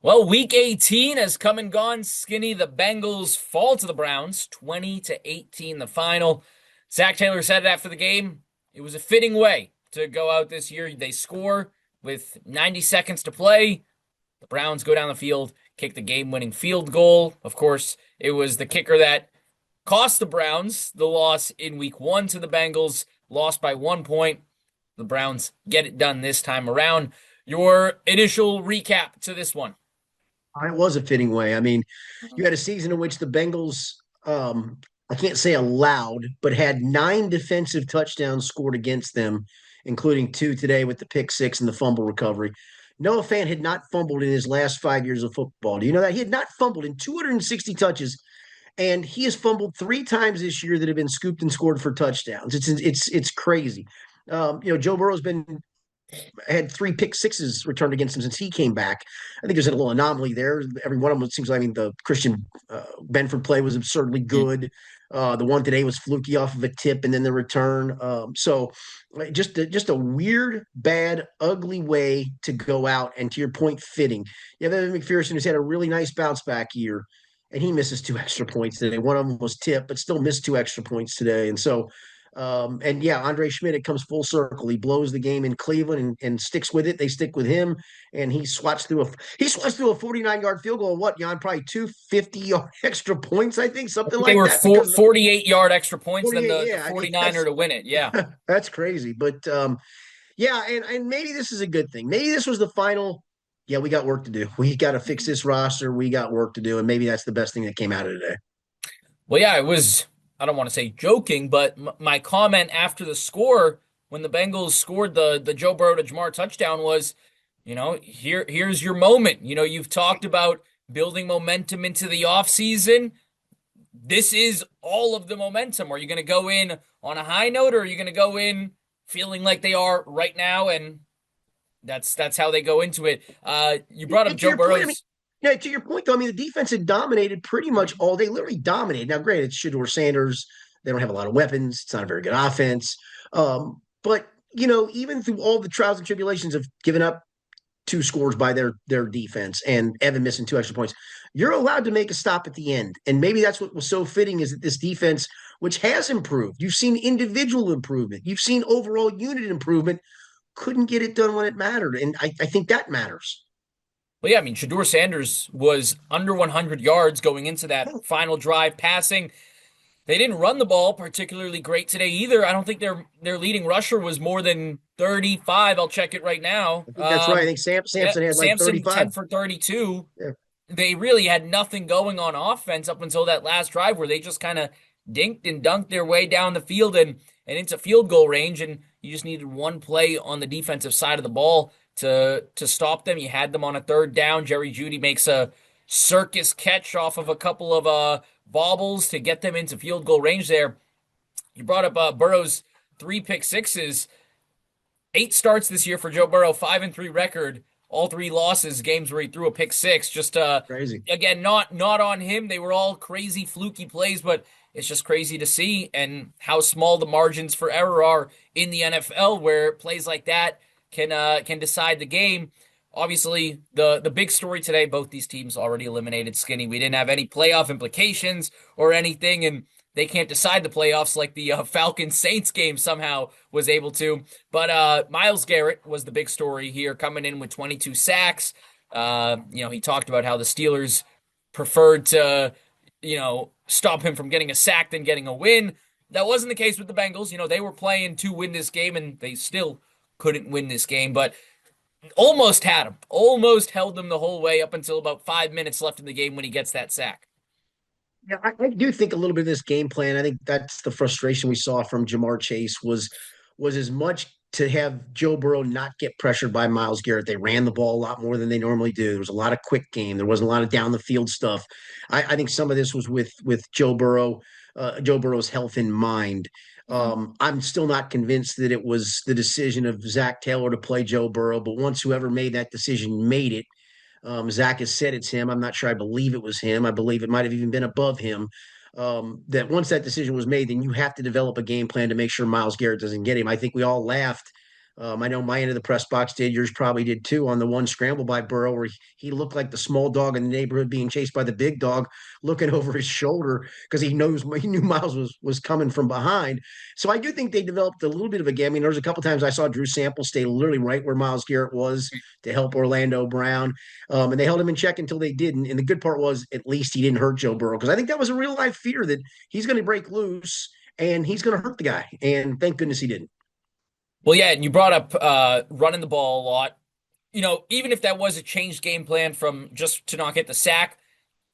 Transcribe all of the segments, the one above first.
Well, week 18 has come and gone. Skinny, the Bengals fall to the Browns, 20-18 the final. Zach Taylor said it after the game. It was a fitting way to go out this year. They score with 90 seconds to play. The Browns go down the field, kick the game-winning field goal. Of course, it was the kicker that cost the Browns the loss in week 1 to the Bengals, lost by 1 point. The Browns get it done this time around. Your initial recap to this one. It was a fitting way. I mean, you had a season in which the Bengals, I can't say allowed, but had 9 defensive touchdowns scored against them, including 2 today with the pick six and the fumble recovery. Noah Fant had not fumbled in his last 5 years of football. Do you know that? He had not fumbled in 260 touches, and he has fumbled 3 times this year that have been scooped and scored for touchdowns. It's crazy. Joe Burrow's been had 3 pick sixes returned against him since he came back. I think there's a little anomaly there. Every one of them, it seems like, I mean, the Christian Benford play was absurdly good. The one today was fluky off of a tip and then the return. So just a weird, bad, ugly way to go out. And to your point, fitting. You have Evan McPherson, who's had a really nice bounce back year, and he misses 2 extra points today. One of them was tipped, but still missed 2 extra points today. And so and yeah, Andre Szmyt, it comes full circle. He blows the game in Cleveland and sticks with it. They stick with him, and he swats through a 49-yard field goal. What, Jan? Probably 250-yard extra points, I think, I something think they like were that. Because of the 48-yard extra points, then 48, the yeah, I mean 49er to win it. Yeah. that's crazy. But yeah, and maybe this is a good thing. Maybe this was the final. Yeah, we got work to do. We got to fix this roster. We got work to do, and maybe that's the best thing that came out of today. Well, yeah, it was, I don't want to say joking, but my comment after the score when the Bengals scored the Joe Burrow to Jamar touchdown was, here's your moment. You've talked about building momentum into the offseason. This is all of the momentum. Are you going to go in on a high note, or are you going to go in feeling like they are right now? And that's how they go into it. You brought up And to Joe your point, I mean, Burrow's. yeah, to your point though, I mean, the defense had dominated pretty much all day, literally dominated. Now, granted, it's Shedeur Sanders. They don't have a lot of weapons. It's not a very good offense. But even through all the trials and tribulations of giving up 2 scores by their defense and Evan missing 2 extra points, you're allowed to make a stop at the end. And maybe that's what was so fitting is that this defense, which has improved, you've seen individual improvement, you've seen overall unit improvement, couldn't get it done when it mattered. And I think that matters. Well, yeah, I mean, Shedeur Sanders was under 100 yards going into that final drive passing. They didn't run the ball particularly great today either. I don't think their leading rusher was more than 35. I'll check it right now. I think that's right. I think Yeah, Sampson had like Samson 35. 10 for 32. Yeah. They really had nothing going on offense up until that last drive where they just kind of dinked and dunked their way down the field and into field goal range, and you just needed one play on the defensive side of the ball to stop them. You had them on a third down. Jerry Jeudy makes a circus catch off of a couple of bobbles to get them into field goal range there. You brought up Burrow's 3 pick sixes. 8 starts this year for Joe Burrow, 5-3 record. All 3 losses, games where he threw a pick six. Just Crazy. again, not on him. They were all crazy, fluky plays, but it's just crazy to see and how small the margins for error are in the NFL, where plays like that can decide the game. Obviously, the big story today, both these teams already eliminated Skinny. We didn't have any playoff implications or anything, and they can't decide the playoffs like the Falcons Saints game somehow was able to. But Myles Garrett was the big story here, coming in with 22 sacks. He talked about how the Steelers preferred to, stop him from getting a sack than getting a win. That wasn't the case with the Bengals. They were playing to win this game, and they still couldn't win this game. But almost had him, almost held them the whole way up until about 5 minutes left in the game when he gets that sack. Yeah, I do think a little bit of this game plan. I think that's the frustration we saw from Jamar Chase was as much to have Joe Burrow not get pressured by Myles Garrett. They ran the ball a lot more than they normally do. There was a lot of quick game. There wasn't a lot of down the field stuff. I think some of this was with Joe Burrow's health in mind. I'm still not convinced that it was the decision of Zach Taylor to play Joe Burrow, but once whoever made that decision made it, Zach has said it's him. I'm not sure. I believe it was him. I believe it might have even been above him. That once that decision was made, then you have to develop a game plan to make sure Myles Garrett doesn't get him. I think we all laughed I know my end of the press box did. Yours probably did too on the one scramble by Burrow where he looked like the small dog in the neighborhood being chased by the big dog, looking over his shoulder because he knew Myles was coming from behind. So I do think they developed a little bit of a game. I mean, there was a couple times I saw Drew Sample stay literally right where Myles Garrett was to help Orlando Brown, and they held him in check until they didn't. And the good part was at least he didn't hurt Joe Burrow because I think that was a real life fear that he's going to break loose and he's going to hurt the guy. And thank goodness he didn't. Well, yeah, and you brought up running the ball a lot. Even if that was a changed game plan from just to not get the sack,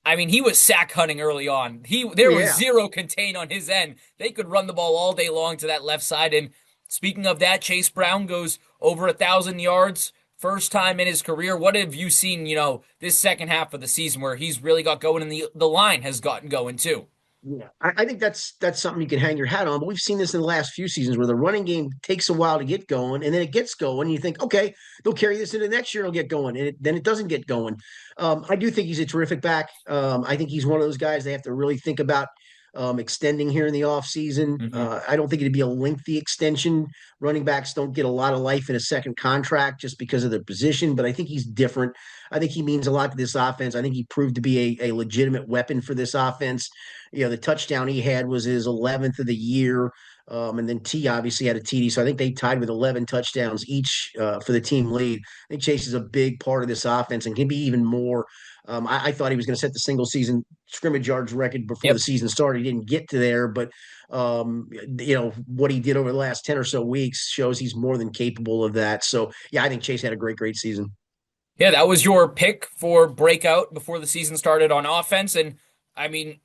I mean, he was sack hunting early on. Oh There was yeah. zero contain on his end. They could run the ball all day long to that left side. And speaking of that, Chase Brown goes over 1,000 yards, first time in his career. What have you seen, this second half of the season where he's really got going and the line has gotten going too? Yeah, I think that's something you can hang your hat on. But we've seen this in the last few seasons where the running game takes a while to get going, and then it gets going. And you think, okay, they'll carry this into next year, it'll get going, and then it doesn't get going. I do think he's a terrific back. I think he's one of those guys they have to really think about extending here in the offseason. Hmm. I don't think it'd be a lengthy extension. Running backs don't get a lot of life in a second contract just because of their position, but I think he's different. I think he means a lot to this offense. I think he proved to be a legitimate weapon for this offense. The touchdown he had was his 11th of the year. And then T obviously had a TD. So I think they tied with 11 touchdowns each for the team lead. I think Chase is a big part of this offense and can be even more. I thought he was going to set the single season scrimmage yards record before the Yep. season started. He didn't get to there, but what he did over the last 10 or so weeks shows he's more than capable of that. So yeah, I think Chase had a great season. Yeah, that was your pick for breakout before the season started on offense. And I mean,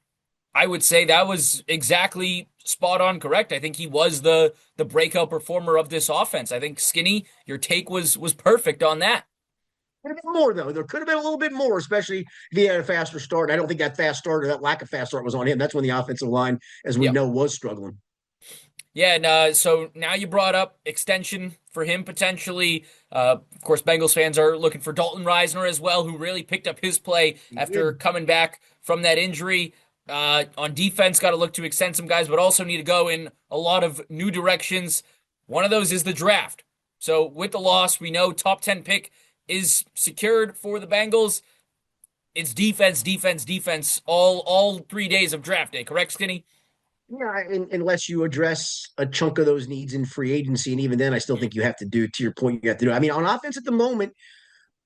I would say that was exactly spot on correct. I think he was the breakout performer of this offense. I think Skinny, your take was perfect on that. Could have been more though. There could have been a little bit more, especially if he had a faster start. I don't think that fast start or that lack of fast start was on him. That's when the offensive line, as we Yep. know, was struggling. Yeah, and so now you brought up extension for him potentially. Of course, Bengals fans are looking for Dalton Reisner as well, who really picked up his play He after did. coming back from that injury. On defense, got to look to extend some guys, but also need to go in a lot of new directions. One of those is the draft. So with the loss, we know top 10 pick is secured for the Bengals. It's defense, defense, defense all 3 days of draft day, correct, Skinny? Yeah, unless you address a chunk of those needs in free agency, and even then, I still think you have to do. To your point, you have to do. I mean, on offense at the moment,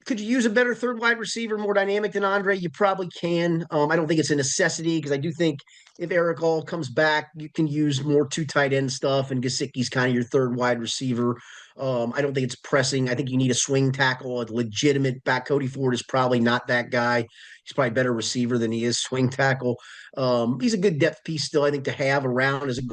could you use a better third wide receiver, more dynamic than Andre? You probably can. I don't think it's a necessity because I do think if Eric All comes back, you can use more two tight end stuff, and Gesicki's kind of your third wide receiver. I don't think it's pressing. I think you need a swing tackle, a legitimate back. Cody Ford is probably not that guy. He's probably a better receiver than he is swing tackle. He's a good depth piece still, I think, to have around as a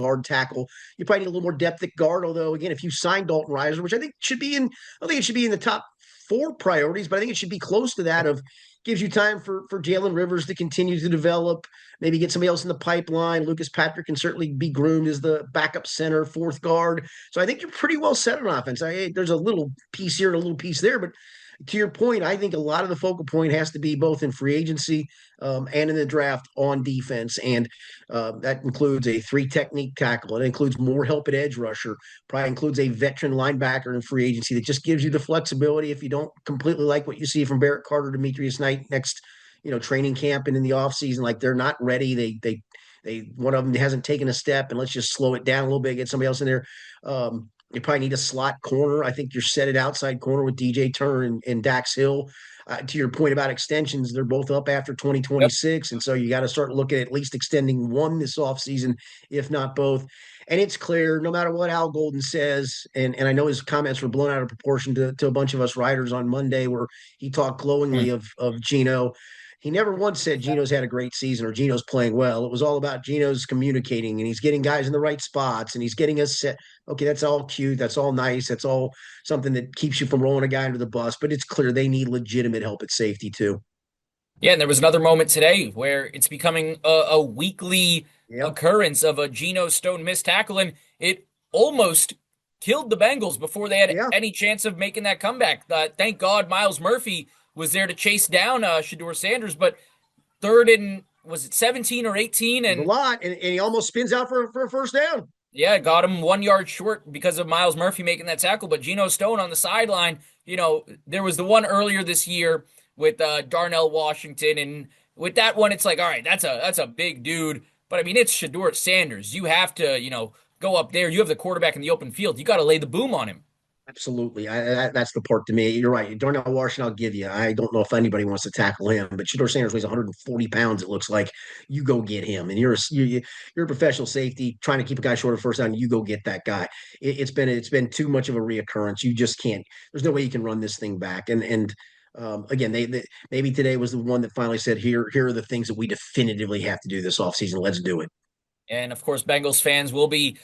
guard tackle. You probably need a little more depth at guard. Although, again, if you sign Dalton Reisner, which I think should be in, I think it should be in the top four priorities, but I think it should be close to that. Of gives you time for Jalen Rivers to continue to develop. Maybe get somebody else in the pipeline. Lucas Patrick can certainly be groomed as the backup center, fourth guard. So I think you're pretty well set on offense. There's a little piece here and a little piece there, but to your point, I think a lot of the focal point has to be both in free agency and in the draft on defense. And that includes a three technique tackle. It includes more help at edge rusher, probably includes a veteran linebacker in free agency that just gives you the flexibility if you don't completely like what you see from Barrett Carter, Demetrius Knight next, training camp and in the offseason. Like they're not ready. They one of them hasn't taken a step, and let's just slow it down a little bit, get somebody else in there. You probably need a slot corner. I think you're set at outside corner with DJ Turner and Dax Hill. To your point about extensions, they're both up after Yep. 2026. And so you got to start looking at least extending one this offseason, if not both. And it's clear, no matter what Al Golden says, and I know his comments were blown out of proportion to a bunch of us writers on Monday, where he talked glowingly of Geno. He never once said Geno's had a great season or Geno's playing well. It was all about Geno's communicating and he's getting guys in the right spots and he's getting us set. Okay, that's all cute. That's all nice. That's all something that keeps you from rolling a guy under the bus. But it's clear they need legitimate help at safety too. Yeah, and there was another moment today where it's becoming a weekly Yep. occurrence of a Geno Stone missed tackle, and it almost killed the Bengals before they had Yeah. any chance of making that comeback. Thank God Miles Murphy was there to chase down Shedeur Sanders, but third and was it 17 or 18? It was a And lot. And he almost spins out for a first down. Yeah, got him 1 yard short because of Myles Murphy making that tackle. But Geno Stone on the sideline, there was the one earlier this year with Darnell Washington, and with that one, it's like, all right, that's a big dude. But I mean, it's Shedeur Sanders. You have to, go up there. You have the quarterback in the open field. You got to lay the boom on him. Absolutely. That's the part to me. You're right. Darnell Washington, I'll give you. I don't know if anybody wants to tackle him, but Shedeur Sanders weighs 140 pounds, it looks like. You go get him. And you're a professional safety trying to keep a guy short of first down. You go get that guy. It's been too much of a reoccurrence. You just can't. There's no way you can run this thing back. And again, they maybe today was the one that finally said, here are the things that we definitively have to do this offseason. Let's do it. And of course, Bengals fans will be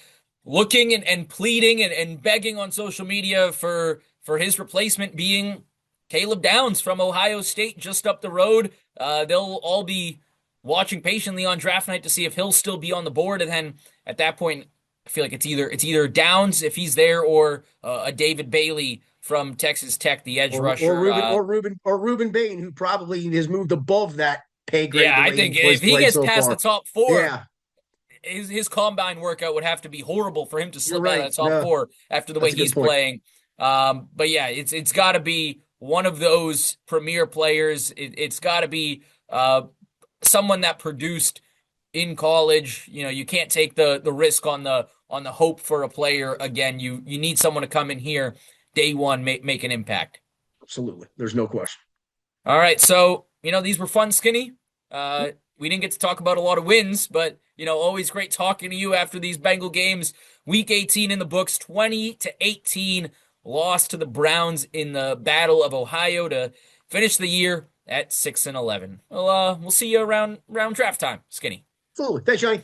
looking and pleading and begging on social media for his replacement being Caleb Downs from Ohio State, just up the road. They'll all be watching patiently on draft night to see if he'll still be on the board, and then at that point, I feel like it's either Downs if he's there, or a David Bailey from Texas Tech, the edge Or rusher. Ruben Bain, who probably has moved above that pay grade Yeah, the I way think he's if he played gets so past the far. top four, Yeah, his combine workout would have to be horrible for him to you're slip out of right. that top No, four after the way that's a good he's point. playing. But yeah, it's got to be one of those premier players. It's got to be someone that produced in college. You can't take the risk on the hope for a player again. You need someone to come in here day one, make an impact. Absolutely. There's no question. All right, so these were fun, Skinny. We didn't get to talk about a lot of wins, but always great talking to you after these Bengal games. Week 18 in the books, 20-18, lost to the Browns in the Battle of Ohio to finish the year at 6-11. Well, we'll see you around draft time, Skinny. Absolutely. Thanks, Johnny.